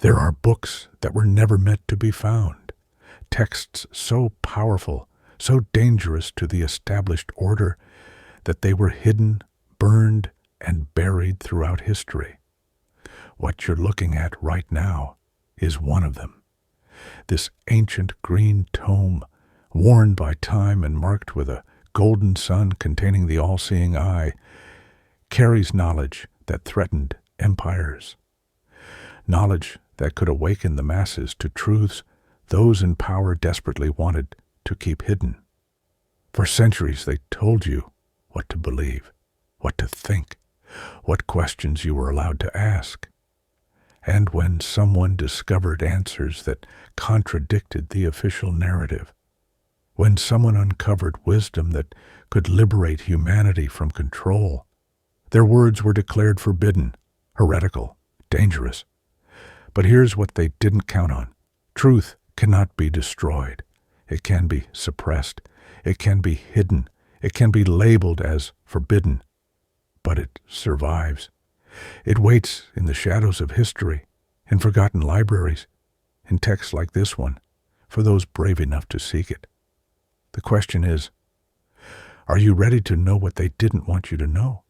There are books that were never meant to be found, texts so powerful, so dangerous to the established order that they were hidden, burned, and buried throughout history. What you're looking at right now is one of them. This ancient green tome, worn by time and marked with a golden sun containing the all-seeing eye, carries knowledge that threatened empires. Knowledge that could awaken the masses to truths those in power desperately wanted to keep hidden. For centuries they told you what to believe, what to think, what questions you were allowed to ask. And when someone discovered answers that contradicted the official narrative, when someone uncovered wisdom that could liberate humanity from control, their words were declared forbidden, heretical, dangerous. But here's what they didn't count on. Truth cannot be destroyed. It can be suppressed. It can be hidden. It can be labeled as forbidden. But it survives. It waits in the shadows of history, in forgotten libraries, in texts like this one, for those brave enough to seek it. The question is, are you ready to know what they didn't want you to know?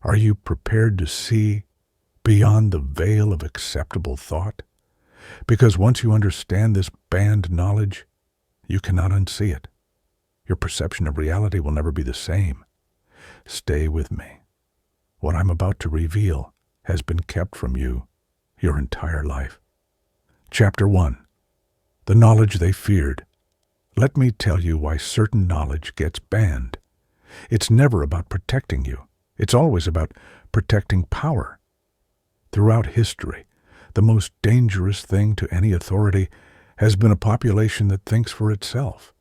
Are you prepared to see beyond the veil of acceptable thought? Because once you understand this banned knowledge, you cannot unsee it. Your perception of reality will never be the same. Stay with me. What I'm about to reveal has been kept from you your entire life. Chapter 1. The knowledge they feared. Let me tell you why certain knowledge gets banned. It's never about protecting you. It's always about protecting power. Throughout history, the most dangerous thing to any authority has been a population that thinks for itself.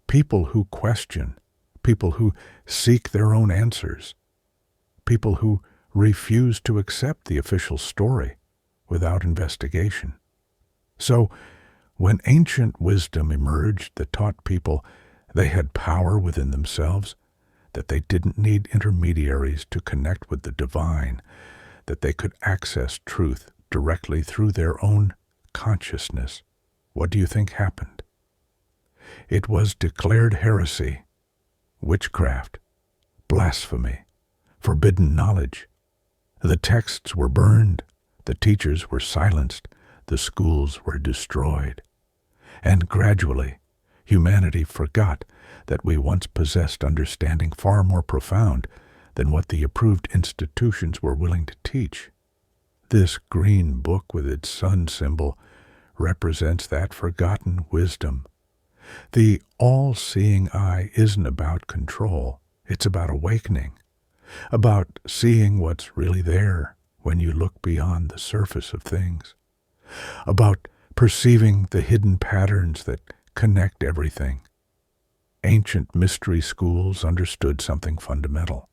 People who question, people who seek their own answers, people who refuse to accept the official story without investigation. So, when ancient wisdom emerged that taught people they had power within themselves, that they didn't need intermediaries to connect with the divine, that they could access truth directly through their own consciousness, what do you think happened? It was declared heresy, witchcraft, blasphemy, forbidden knowledge. The texts were burned, the teachers were silenced, the schools were destroyed. And gradually, humanity forgot that we once possessed understanding far more profound than what the approved institutions were willing to teach. This green book with its sun symbol represents that forgotten wisdom. The all-seeing eye isn't about control. It's about awakening, about seeing what's really there when you look beyond the surface of things, about perceiving the hidden patterns that connect everything. Ancient mystery schools understood something fundamental.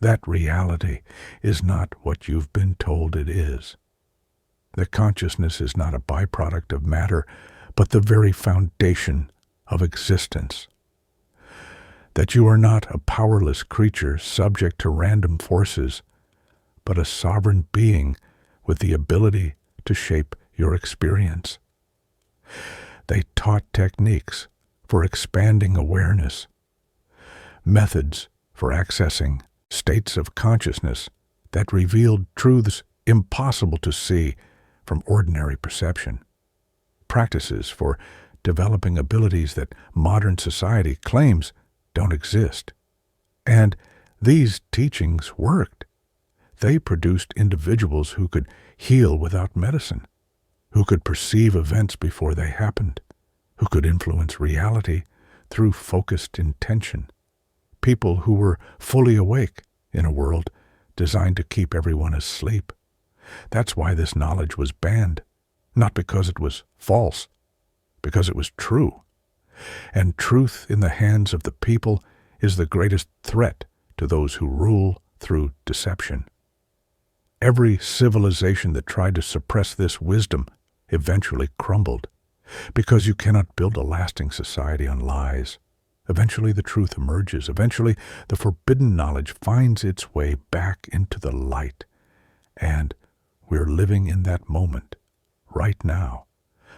That reality is not what you've been told it is. That consciousness is not a byproduct of matter, but the very foundation of existence. That you are not a powerless creature subject to random forces, but a sovereign being with the ability to shape your experience. They taught techniques for expanding awareness, methods for accessing states of consciousness that revealed truths impossible to see from ordinary perception, practices for developing abilities that modern society claims don't exist. And these teachings worked. They produced individuals who could heal without medicine, who could perceive events before they happened, who could influence reality through focused intention, people who were fully awake in a world designed to keep everyone asleep. That's why this knowledge was banned, not because it was false, because it was true. And truth in the hands of the people is the greatest threat to those who rule through deception. Every civilization that tried to suppress this wisdom eventually crumbled, because you cannot build a lasting society on lies. Eventually the truth emerges. Eventually the forbidden knowledge finds its way back into the light. And we're living in that moment, right now.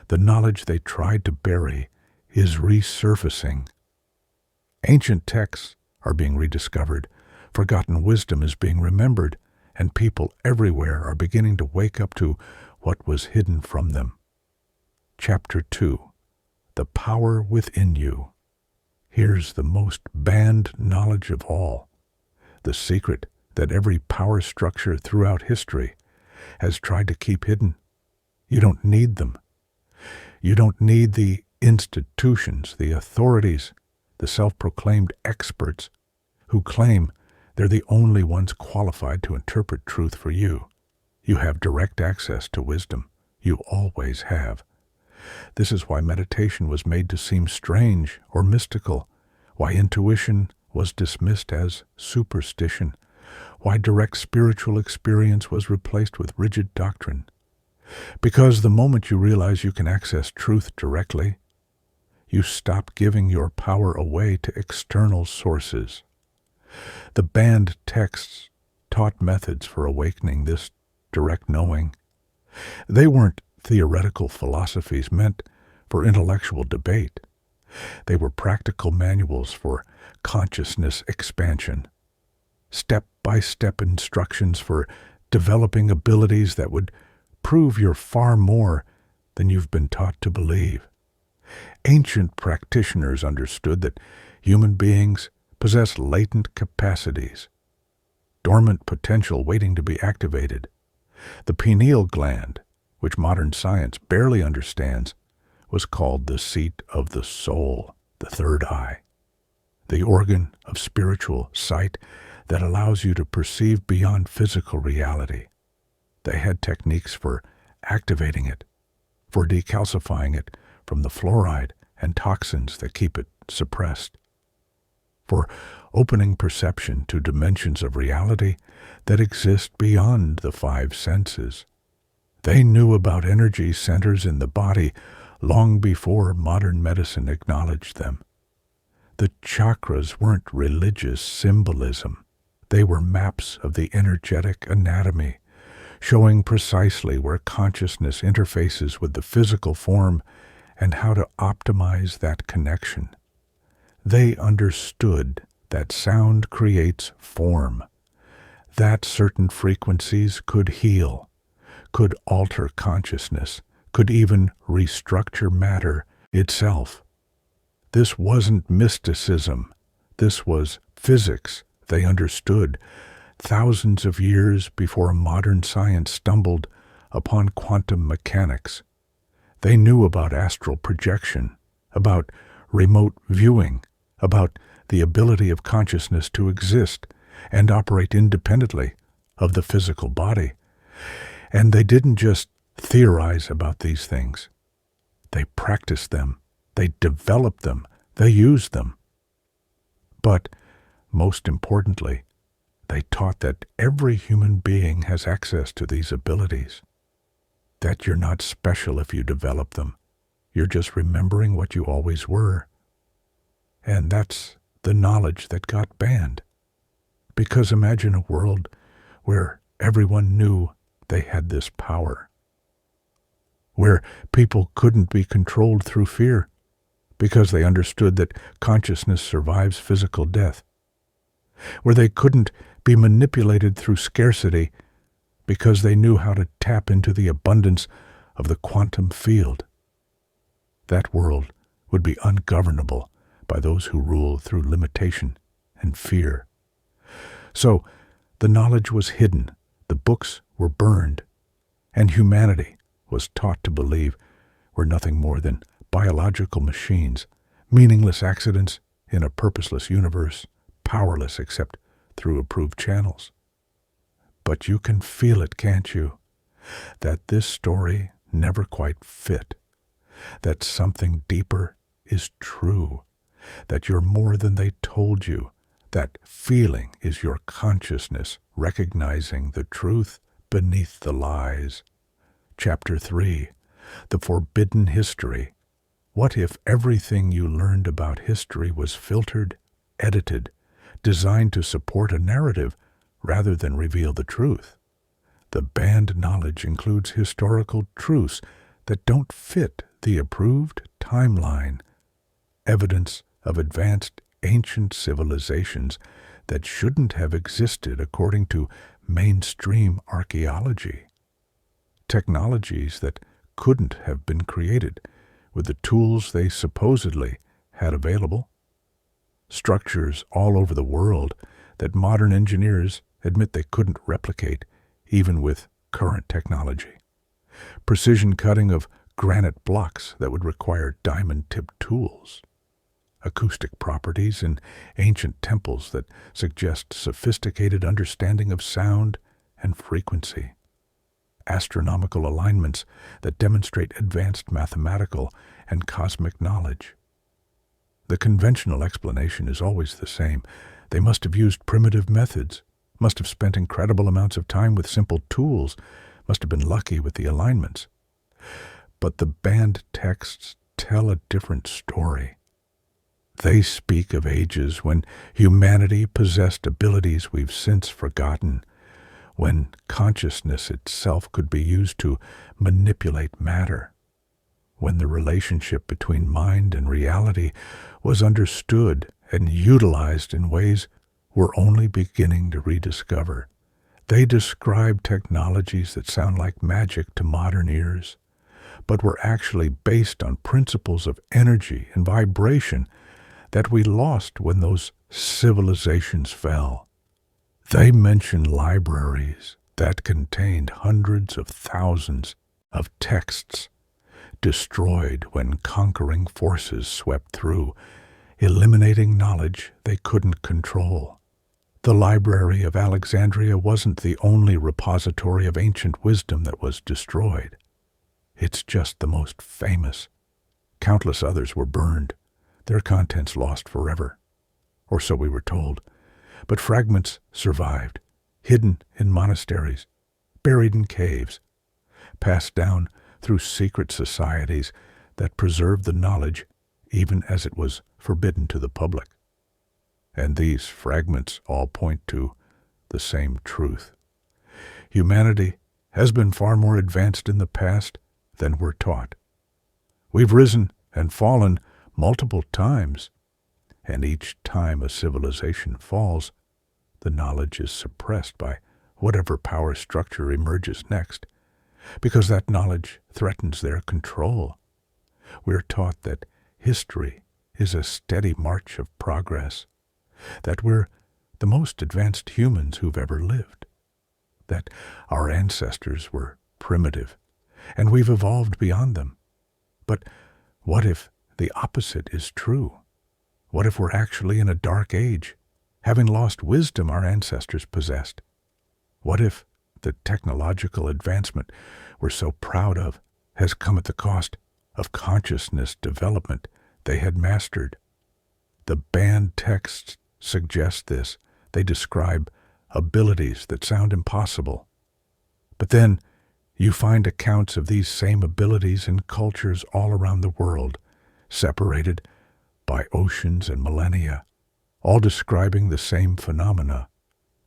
The knowledge they tried to bury is resurfacing. Ancient texts are being rediscovered, forgotten wisdom is being remembered, and people everywhere are beginning to wake up to what was hidden from them. Chapter 2. The Power Within You. Here's the most banned knowledge of all. The secret that every power structure throughout history has tried to keep hidden. You don't need them. You don't need the institutions, the authorities, the self-proclaimed experts who claim they're the only ones qualified to interpret truth for you. You have direct access to wisdom. You always have. This is why meditation was made to seem strange or mystical, why intuition was dismissed as superstition, why direct spiritual experience was replaced with rigid doctrine. Because the moment you realize you can access truth directly, you stop giving your power away to external sources. The banned texts taught methods for awakening this direct knowing. They weren't theoretical philosophies meant for intellectual debate. They were practical manuals for consciousness expansion, step-by-step instructions for developing abilities that would prove you're far more than you've been taught to believe. Ancient practitioners understood that human beings possess latent capacities, dormant potential waiting to be activated. The pineal gland, which modern science barely understands, was called the seat of the soul, the third eye, the organ of spiritual sight that allows you to perceive beyond physical reality. They had techniques for activating it, for decalcifying it from the fluoride and toxins that keep it suppressed, for opening perception to dimensions of reality that exist beyond the five senses. They knew about energy centers in the body long before modern medicine acknowledged them. The chakras weren't religious symbolism. They were maps of the energetic anatomy, showing precisely where consciousness interfaces with the physical form and how to optimize that connection. They understood that sound creates form, that certain frequencies could heal, could alter consciousness, could even restructure matter itself. This wasn't mysticism. This was physics. They understood thousands of years before modern science stumbled upon quantum mechanics. They knew about astral projection, about remote viewing, about the ability of consciousness to exist and operate independently of the physical body. And they didn't just theorize about these things. They practiced them. They developed them. They used them. But most importantly, they taught that every human being has access to these abilities, that you're not special if you develop them. You're just remembering what you always were. And that's the knowledge that got banned. Because imagine a world where everyone knew they had this power, where people couldn't be controlled through fear because they understood that consciousness survives physical death, where they couldn't be manipulated through scarcity because they knew how to tap into the abundance of the quantum field. That world would be ungovernable by those who rule through limitation and fear. So, the knowledge was hidden, the books were burned, and humanity was taught to believe we're nothing more than biological machines, meaningless accidents in a purposeless universe, powerless except through approved channels. But you can feel it, can't you? That this story never quite fit, that something deeper is true, that you're more than they told you, that feeling is your consciousness recognizing the truth beneath the lies. Chapter 3. The Forbidden History. What if everything you learned about history was filtered, edited, designed to support a narrative rather than reveal the truth? The banned knowledge includes historical truths that don't fit the approved timeline, evidence of advanced ancient civilizations that shouldn't have existed according to mainstream archaeology, technologies that couldn't have been created with the tools they supposedly had available, structures all over the world that modern engineers admit they couldn't replicate even with current technology, precision cutting of granite blocks that would require diamond-tipped tools, acoustic properties in ancient temples that suggest sophisticated understanding of sound and frequency, astronomical alignments that demonstrate advanced mathematical and cosmic knowledge. The conventional explanation is always the same. They must have used primitive methods, must have spent incredible amounts of time with simple tools, must have been lucky with the alignments. But the banned texts tell a different story. They speak of ages when humanity possessed abilities we've since forgotten, when consciousness itself could be used to manipulate matter, when the relationship between mind and reality was understood and utilized in ways we're only beginning to rediscover. They describe technologies that sound like magic to modern ears, but were actually based on principles of energy and vibration that we lost when those civilizations fell. They mention libraries that contained hundreds of thousands of texts destroyed when conquering forces swept through, eliminating knowledge they couldn't control. The Library of Alexandria wasn't the only repository of ancient wisdom that was destroyed. It's just the most famous. Countless others were burned, their contents lost forever, or so we were told. But fragments survived, hidden in monasteries, buried in caves, passed down through secret societies that preserved the knowledge even as it was forbidden to the public. And these fragments all point to the same truth. Humanity has been far more advanced in the past than we're taught. We've risen and fallen multiple times, and each time a civilization falls, the knowledge is suppressed by whatever power structure emerges next, because that knowledge threatens their control. We're taught that history is a steady march of progress, that we're the most advanced humans who've ever lived, that our ancestors were primitive, and we've evolved beyond them. But what if the opposite is true? What if we're actually in a dark age, having lost wisdom our ancestors possessed? What if the technological advancement we're so proud of has come at the cost of consciousness development they had mastered? The banned texts suggest this. They describe abilities that sound impossible. But then you find accounts of these same abilities in cultures all around the world, separated by oceans and millennia, all describing the same phenomena.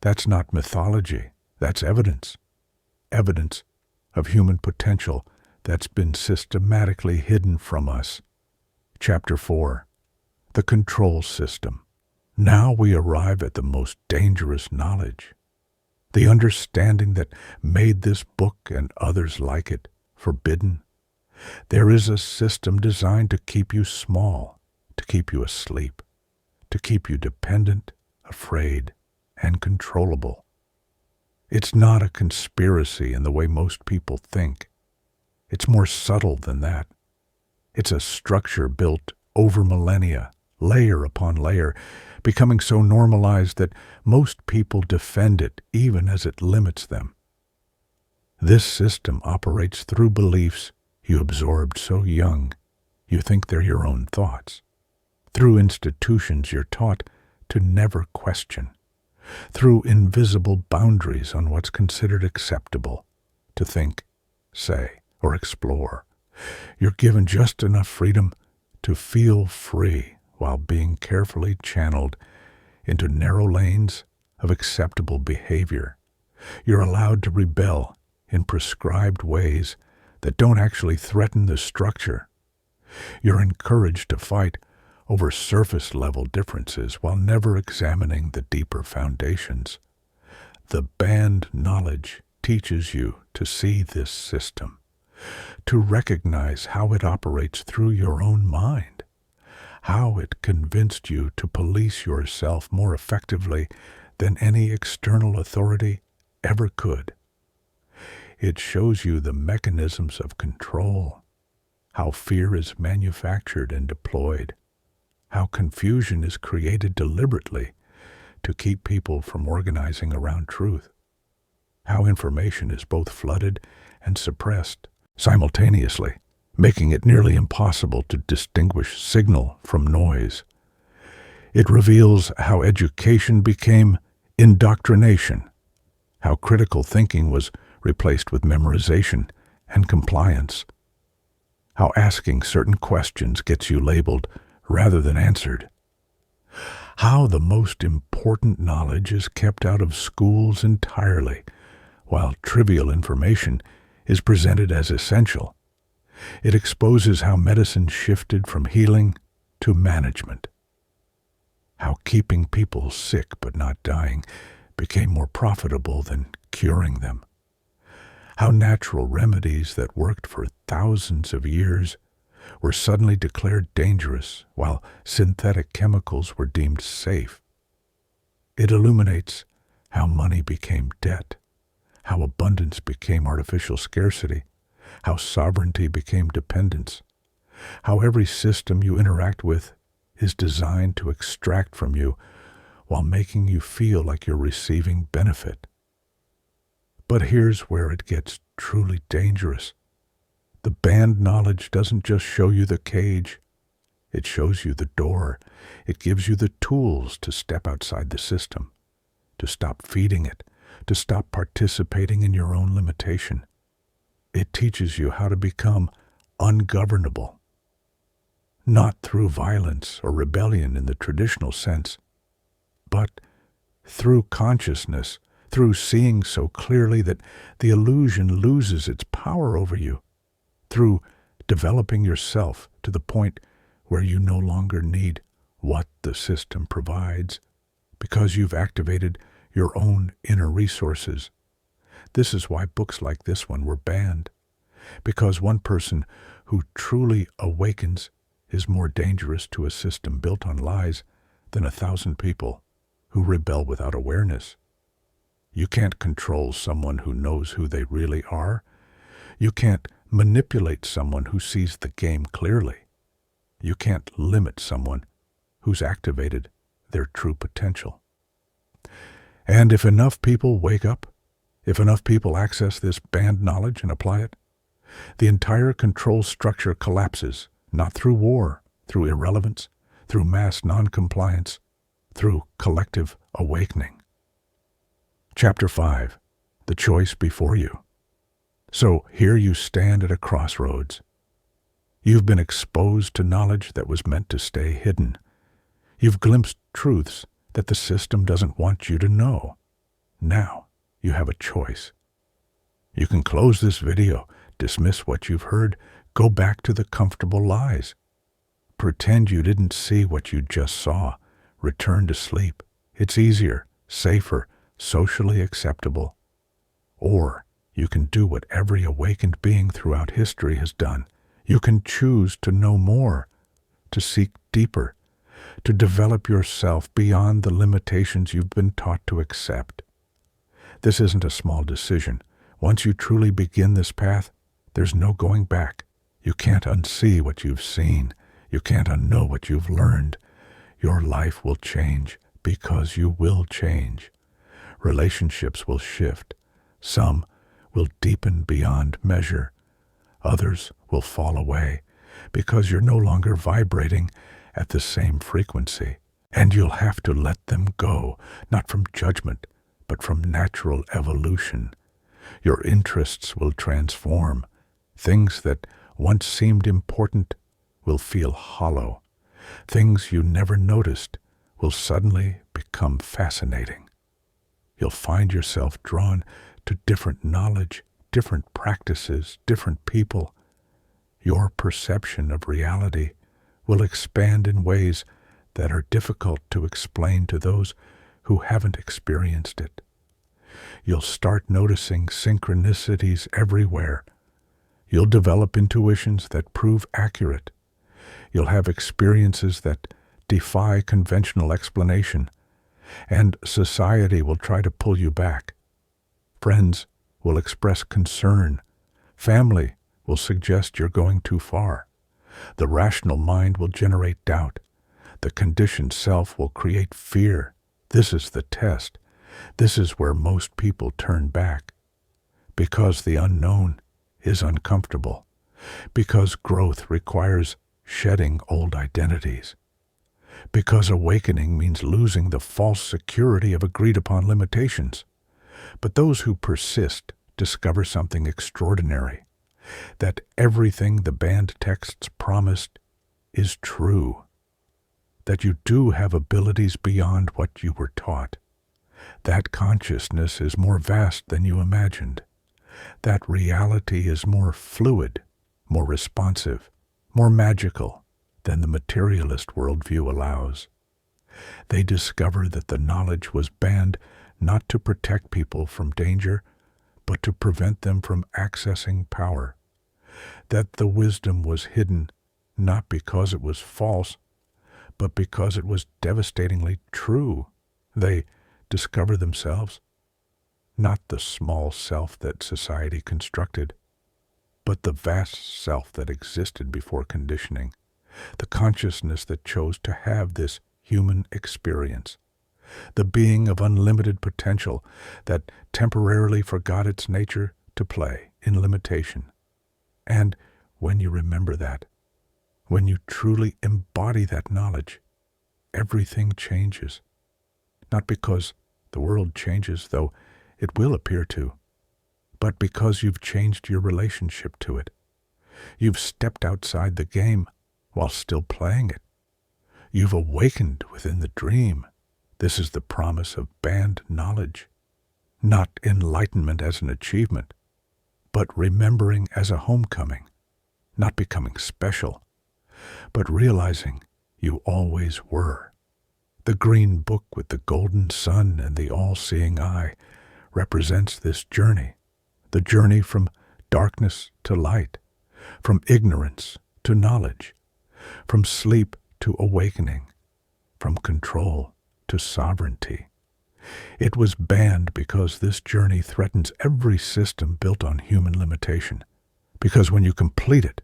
That's not mythology. That's evidence. Evidence of human potential that's been systematically hidden from us. Chapter 4. The Control System. Now we arrive at the most dangerous knowledge, the understanding that made this book and others like it forbidden. There is a system designed to keep you small, to keep you asleep, to keep you dependent, afraid, and controllable. It's not a conspiracy in the way most people think. It's more subtle than that. It's a structure built over millennia, layer upon layer, becoming so normalized that most people defend it even as it limits them. This system operates through beliefs you absorbed so young you think they're your own thoughts, through institutions you're taught to never question, through invisible boundaries on what's considered acceptable to think, say, or explore. You're given just enough freedom to feel free while being carefully channeled into narrow lanes of acceptable behavior. You're allowed to rebel in prescribed ways that don't actually threaten the structure. You're encouraged to fight over surface-level differences while never examining the deeper foundations. The banned knowledge teaches you to see this system, to recognize how it operates through your own mind, how it convinced you to police yourself more effectively than any external authority ever could. It shows you the mechanisms of control, how fear is manufactured and deployed, how confusion is created deliberately to keep people from organizing around truth, how information is both flooded and suppressed simultaneously, making it nearly impossible to distinguish signal from noise. It reveals how education became indoctrination, how critical thinking was replaced with memorization and compliance, how asking certain questions gets you labeled rather than answered, how the most important knowledge is kept out of schools entirely, while trivial information is presented as essential. It exposes how medicine shifted from healing to management, how keeping people sick but not dying became more profitable than curing them, how natural remedies that worked for thousands of years were suddenly declared dangerous while synthetic chemicals were deemed safe. It illuminates how money became debt, how abundance became artificial scarcity, how sovereignty became dependence, how every system you interact with is designed to extract from you while making you feel like you're receiving benefit. But here's where it gets truly dangerous. The banned knowledge doesn't just show you the cage. It shows you the door. It gives you the tools to step outside the system, to stop feeding it, to stop participating in your own limitation. It teaches you how to become ungovernable, not through violence or rebellion in the traditional sense, but through consciousness, through seeing so clearly that the illusion loses its power over you, through developing yourself to the point where you no longer need what the system provides because you've activated your own inner resources. This is why books like this one were banned, because one person who truly awakens is more dangerous to a system built on lies than 1,000 people who rebel without awareness. You can't control someone who knows who they really are. You can't manipulate someone who sees the game clearly. You can't limit someone who's activated their true potential. And if enough people wake up, if enough people access this banned knowledge and apply it, the entire control structure collapses, not through war, through irrelevance, through mass non-compliance, through collective awakening. Chapter 5. The Choice Before You. So here you stand at a crossroads. You've been exposed to knowledge that was meant to stay hidden. You've glimpsed truths that the system doesn't want you to know. Now you have a choice. You can close this video, dismiss what you've heard, go back to the comfortable lies. Pretend you didn't see what you just saw. Return to sleep. It's easier, safer, socially acceptable. Or you can do what every awakened being throughout history has done. You can choose to know more, to seek deeper, to develop yourself beyond the limitations you've been taught to accept. This isn't a small decision. Once you truly begin this path, there's no going back. You can't unsee what you've seen. You can't unknow what you've learned. Your life will change because you will change. Relationships will shift. Some will deepen beyond measure. Others will fall away because you're no longer vibrating at the same frequency. And you'll have to let them go, not from judgment, but from natural evolution. Your interests will transform. Things that once seemed important will feel hollow. Things you never noticed will suddenly become fascinating. You'll find yourself drawn to different knowledge, different practices, different people, your perception of reality will expand in ways that are difficult to explain to those who haven't experienced it. You'll start noticing synchronicities everywhere. You'll develop intuitions that prove accurate. You'll have experiences that defy conventional explanation, and society will try to pull you back. Friends will express concern. Family will suggest you're going too far. The rational mind will generate doubt. The conditioned self will create fear. This is the test. This is where most people turn back. Because the unknown is uncomfortable. Because growth requires shedding old identities. Because awakening means losing the false security of agreed-upon limitations. But those who persist discover something extraordinary, that everything the banned texts promised is true, that you do have abilities beyond what you were taught, that consciousness is more vast than you imagined, that reality is more fluid, more responsive, more magical than the materialist worldview allows. They discover that the knowledge was banned not to protect people from danger, but to prevent them from accessing power. That the wisdom was hidden not because it was false, but because it was devastatingly true. They discover themselves, not the small self that society constructed, but the vast self that existed before conditioning, the consciousness that chose to have this human experience, the being of unlimited potential that temporarily forgot its nature to play in limitation. And when you remember that, when you truly embody that knowledge, everything changes. Not because the world changes, though it will appear to, but because you've changed your relationship to it. You've stepped outside the game while still playing it. You've awakened within the dream. This is the promise of banned knowledge, not enlightenment as an achievement, but remembering as a homecoming, not becoming special, but realizing you always were. The green book with the golden sun and the all-seeing eye represents this journey, the journey from darkness to light, from ignorance to knowledge, from sleep to awakening, from control to sovereignty. It was banned because this journey threatens every system built on human limitation, because when you complete it,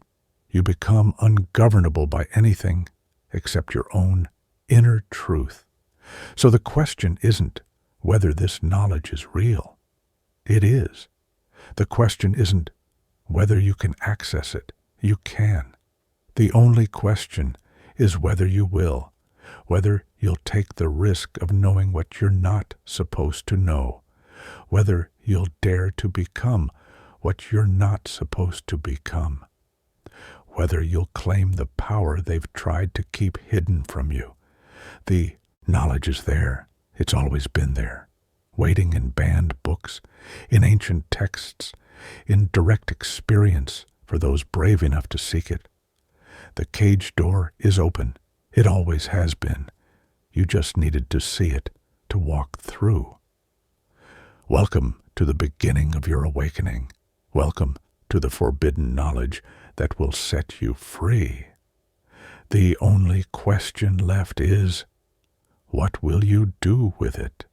you become ungovernable by anything except your own inner truth. So the question isn't whether this knowledge is real. It is. The question isn't whether you can access it. You can. The only question is whether you will, whether you'll take the risk of knowing what you're not supposed to know, whether you'll dare to become what you're not supposed to become, whether you'll claim the power they've tried to keep hidden from you. The knowledge is there. It's always been there, waiting in banned books, in ancient texts, in direct experience for those brave enough to seek it. The cage door is open. It always has been. You just needed to see it, to walk through. Welcome to the beginning of your awakening. Welcome to the forbidden knowledge that will set you free. The only question left is, what will you do with it?